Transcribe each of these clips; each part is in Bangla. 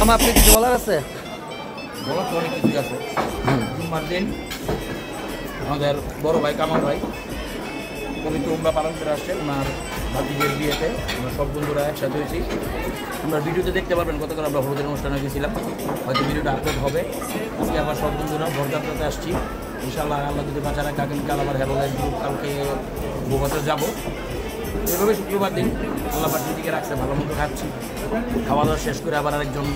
মামা আপনি কিছু বলার আছে? বলার তো অনেক কিছুই আছে। জুম্মার দিন আমাদের বড় ভাই কামাল ভাই পবিত্র উমরা পালন করে আসছেন ওনার ভাতিজের বিয়েতে। আমরা সব বন্ধুরা একসাথে হয়েছি। আমরা ভিডিওতে দেখতে পারবেন গতকাল আমরা হলুদের অনুষ্ঠানে গেছিলাম, হয়তো ভিডিওটা আপলোড হবে। আজকে আবার সব বন্ধুরা বরযাত্রাতে আসছি ইনশাআল্লাহ। আল্লাহ যদি বাঁচা রাখে আগামীকাল আবার হেরোলাইন গ্রুপ কালকে বগুড়াতে যাবো। এভাবে শুক্রবার দিন আল্লাহ পাঠিয়ে দিকে রাখছে, ভালো মতো খাচ্ছি। খাওয়া দাওয়া শেষ করে আবার আরেকজন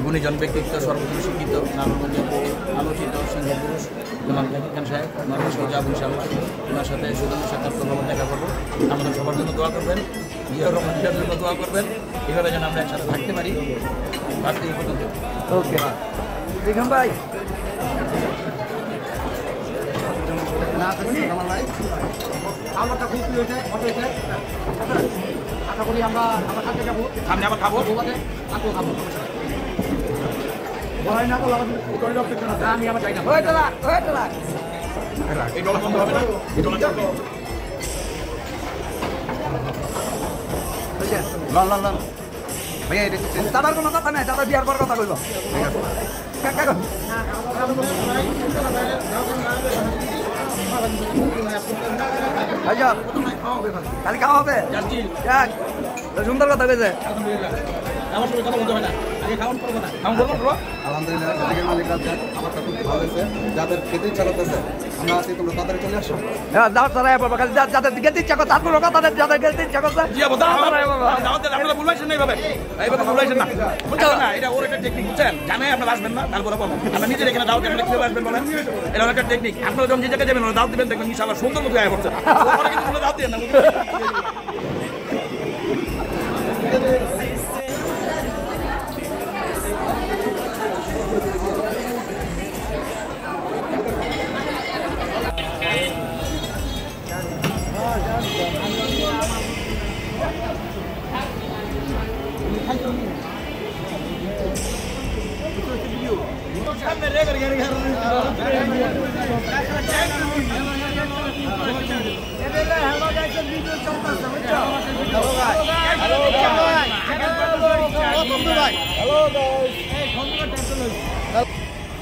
গুণীজন ব্যক্তিত্ব সর্বজন শিক্ষিত নামগঞ্জে আলোচিত সিংহের পুরুষ জনাব জাকির খান সাহেব ওনার সাথে যাবো ইনশাআল্লাহ। ওনার সাথে সুদনের সাক্ষাৎকার দেখা করবো। আমাদের সবার জন্য দোয়া করবেন, জিয়া রহমানের জন্য দোয়া করবেন, এভাবে যেন আমরা একসাথে থাকতে পারি। আজকে এই পর্যন্ত। ওকে দেখুন ভাই আমারটা খুব হয়েছে আশা করি আমরা খাতে যাবো, সামনে আবার খাবো। আমি আবার চাই না এই ডলা বন্ধ হবে না, এই ডলা চলবে। ভাইয়া এটা দাদার কোনো কথা নাই, দাদা বিয়ার পর কথা কইব। ভাইয়া কালি খাওয়া হবে, সুন্দর কথা কইছে। আমার সঙ্গে কথা বলতে হবে না, আগে খাওয়ান করবো না, খাওয়ান করবো না। আলহামদুলিল্লাহ এদিকের মালিক আছেন, আমারটা খুব ভালো হয়েছে। যাদের খেতে ইচ্ছা করতেছে আমরা আছি, তোমরা তাড়াতাড়ি চলে আসো। হ্যাঁ দাও তারা এবার খালি যাদের গেতে ইচ্ছা করছে, তারপর কথা যাদের গেতে ইচ্ছা করছে আপনারা বলবেন না এইভাবে, এইভাবে বলবেন না, বুঝছেন না? এটা ওর একটা টেকনিক, বুঝছেন? জানে আপনারা আসবেন না, তারপরে বলবেন আমরা নিজের এখানে দাওয়াত দিবেন, কিভাবে আসবেন বলেন? এটা একটা টেকনিক। আপনারা যখন যে জায়গায় যাবেন দাওয়াত দিবেন, দেখবেন ইনশাআল্লাহ সুন্দর মতো আয় করছে। ওরা কিন্তু কোনো দাওয়াত দেন না।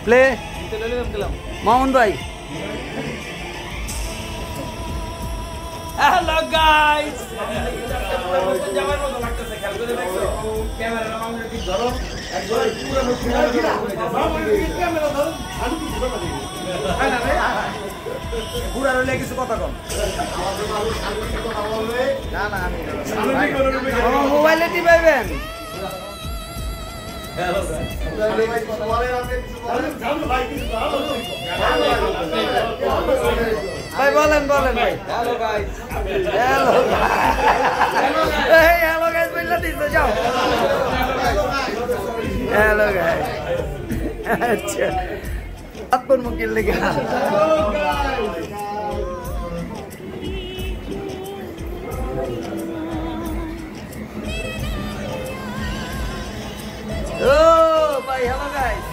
প্লে মোহন ভাই। হ্যালো গাইস, জামার মতো লাগতেছে, খেয়াল করে দেখছো? ক্যামেরা আমাদের ঠিক ধরো, একবার পুরো ক্যামেরা ধরো, আমি কিছু কথা বলি না রে, পুরো রইলে কিছু কথা কম। না না আমি আমার মোবাইলে টিপাইবেন। ভাই বলেন বলেন ভাই। Hello guys, hello hello guys বললা দিছো, যাও হ্যালো গাইস। আচ্ছা আপন মুকিল লেগে ও ভাই হ্যালো গাইস।